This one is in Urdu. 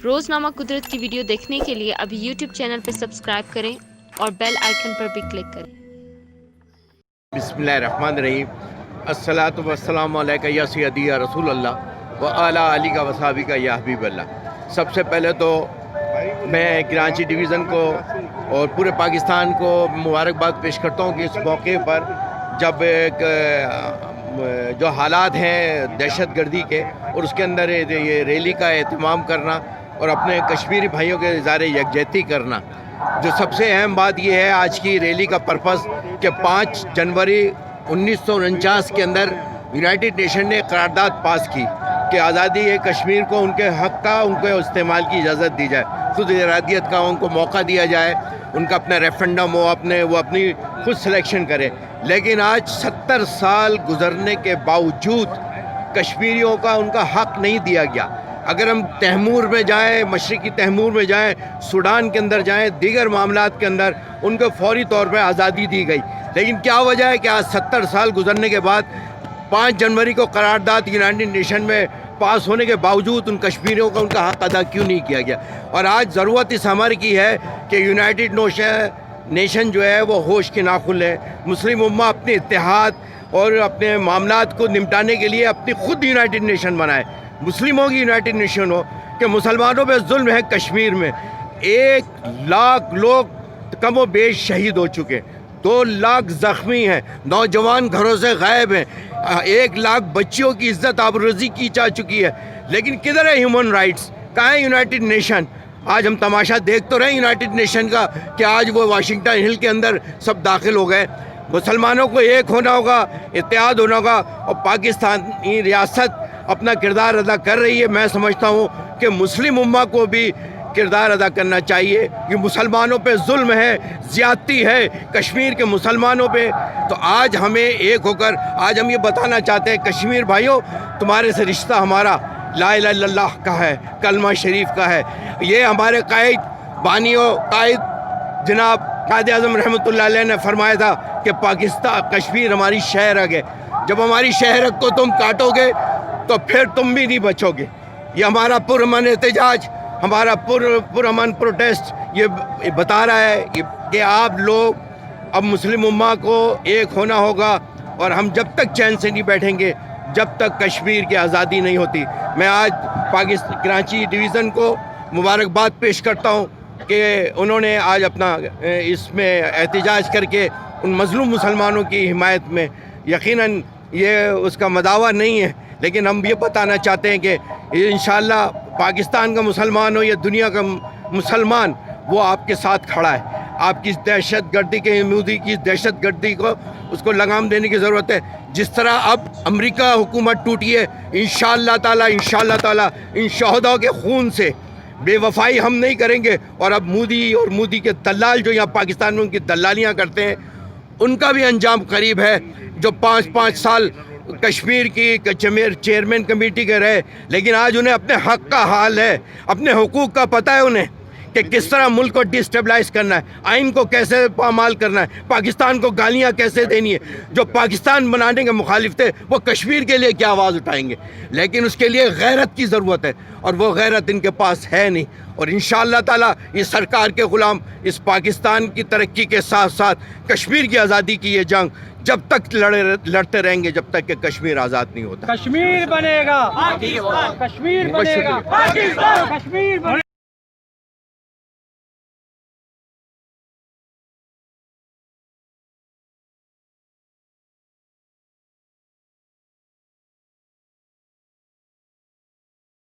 روزنامہ قدرت کی ویڈیو دیکھنے کے لیے ابھی یوٹیوب چینل پر سبسکرائب کریں اور بیل آئیکن پر بھی کلک کریں۔ بسم اللہ الرحمن الرحیم۔ الصلاۃ والسلام علیکہ یا سیدی یا رسول اللہ و اعلیٰ علی کا وصحابی کا یا حبیب اللہ۔ سب سے پہلے تو میں کراچی ڈویژن کو اور پورے پاکستان کو مبارکباد پیش کرتا ہوں کہ اس موقع پر جب ایک جو حالات ہیں دہشت گردی کے اور اس کے اندر یہ ریلی کا اہتمام کرنا اور اپنے کشمیری بھائیوں کے اظہار یکجہتی کرنا، جو سب سے اہم بات یہ ہے آج کی ریلی کا پرپس کہ 5 جنوری 1949 کے اندر یونائٹڈ نیشن نے قرارداد پاس کی کہ آزادی کشمیر کو ان کے حق کا ان کو استعمال کی اجازت دی جائے، خود ارادیت کا ان کو موقع دیا جائے، ان کا اپنا ریفرنڈم ہو، وہ اپنی خود سلیکشن کرے۔ لیکن آج 70 سال گزرنے کے باوجود کشمیریوں کا ان کا حق نہیں دیا گیا۔ اگر ہم تیمور میں جائیں، مشرقی تیمور میں جائیں، سوڈان کے اندر جائیں، دیگر معاملات کے اندر ان کو فوری طور پہ آزادی دی گئی، لیکن کیا وجہ ہے کہ آج 70 سال گزرنے کے بعد 5 جنوری کو قرارداد یونائٹڈ نیشن میں پاس ہونے کے باوجود ان کشمیریوں کا ان کا حق ادا کیوں نہیں کیا گیا؟ اور آج ضرورت اس ہماری کی ہے کہ یونائٹڈ نیشن جو ہے وہ ہوش کے ناخن ہے۔ مسلم امہ اپنے اتحاد اور اپنے معاملات کو نمٹانے کے لیے اپنی خود یونائٹڈ نیشن بنائے، مسلموں کی یونائٹڈ نیشن ہو کہ مسلمانوں پہ ظلم ہے۔ کشمیر میں 1 لاکھ لوگ کم و بیش شہید ہو چکے، 2 لاکھ زخمی ہیں، نوجوان گھروں سے غائب ہیں، 1 لاکھ بچیوں کی عزت آبروزی کی جا چکی ہے، لیکن کدھر ہے ہیومن رائٹس؟ کہاں ہے یونائٹڈ نیشن؟ آج ہم تماشا دیکھ تو رہے ہیں یونائٹڈ نیشن کا کہ آج وہ واشنگٹن ہل کے اندر سب داخل ہو گئے۔ مسلمانوں کو ایک ہونا ہوگا، اتحاد ہونا ہوگا، اور پاکستانی ریاست اپنا کردار ادا کر رہی ہے۔ میں سمجھتا ہوں کہ مسلم امہ کو بھی کردار ادا کرنا چاہیے کہ مسلمانوں پہ ظلم ہے، زیادتی ہے کشمیر کے مسلمانوں پہ۔ تو آج ہمیں ایک ہو کر آج ہم یہ بتانا چاہتے ہیں کشمیر بھائیوں، تمہارے سے رشتہ ہمارا لا الہ الا اللہ کا ہے، کلمہ شریف کا ہے۔ یہ ہمارے قائد قائد جناب قائد اعظم رحمۃ اللہ علیہ نے فرمایا تھا کہ کشمیر ہماری شہرگ ہے، جب ہماری شہرگ کو تم کاٹو گے تو پھر تم بھی نہیں بچو گے۔ یہ ہمارا پرامن احتجاج، ہمارا پرامن پروٹیسٹ یہ بتا رہا ہے کہ آپ لوگ اب مسلم امہ کو ایک ہونا ہوگا، اور ہم جب تک چین سے نہیں بیٹھیں گے جب تک کشمیر کی آزادی نہیں ہوتی۔ میں آج کراچی ڈویژن کو مبارکباد پیش کرتا ہوں کہ انہوں نے آج اپنا اس میں احتجاج کر کے ان مظلوم مسلمانوں کی حمایت میں، یقیناً یہ اس کا مداوع نہیں ہے، لیکن ہم یہ بتانا چاہتے ہیں کہ انشاءاللہ پاکستان کا مسلمان ہو یا دنیا کا مسلمان، وہ آپ کے ساتھ کھڑا ہے۔ آپ کی دہشت گردی کے مودی کی دہشت گردی کو اس کو لگام دینے کی ضرورت ہے۔ جس طرح اب امریکہ حکومت ٹوٹی ہے، انشاءاللہ تعالی ان شہداء کے خون سے بے وفائی ہم نہیں کریں گے، اور اب مودی کے دلال جو یہاں پاکستان میں ان کی دلالیاں کرتے ہیں، ان کا بھی انجام قریب ہے۔ جو 5 سال کشمیر کی چیئرمین کمیٹی کے رہے، لیکن آج انہیں اپنے حق کا حال ہے، اپنے حقوق کا پتہ ہے انہیں کہ کس طرح ملک کو ڈسٹیبلائز کرنا ہے، آئین کو کیسے پامال کرنا ہے، پاکستان کو گالیاں کیسے دینی ہے۔ جو پاکستان بنانے کے مخالف تھے وہ کشمیر کے لیے کیا آواز اٹھائیں گے؟ لیکن اس کے لیے غیرت کی ضرورت ہے، اور وہ غیرت ان کے پاس ہے نہیں۔ اور انشاءاللہ تعالی اس سرکار کے غلام اس پاکستان کی ترقی کے ساتھ ساتھ کشمیر کی آزادی کی یہ جنگ جب تک لڑتے رہیں گے جب تک کہ کشمیر آزاد نہیں ہوتا۔ کشمیر بنے گا، کشمیر بنے گا، کشمیر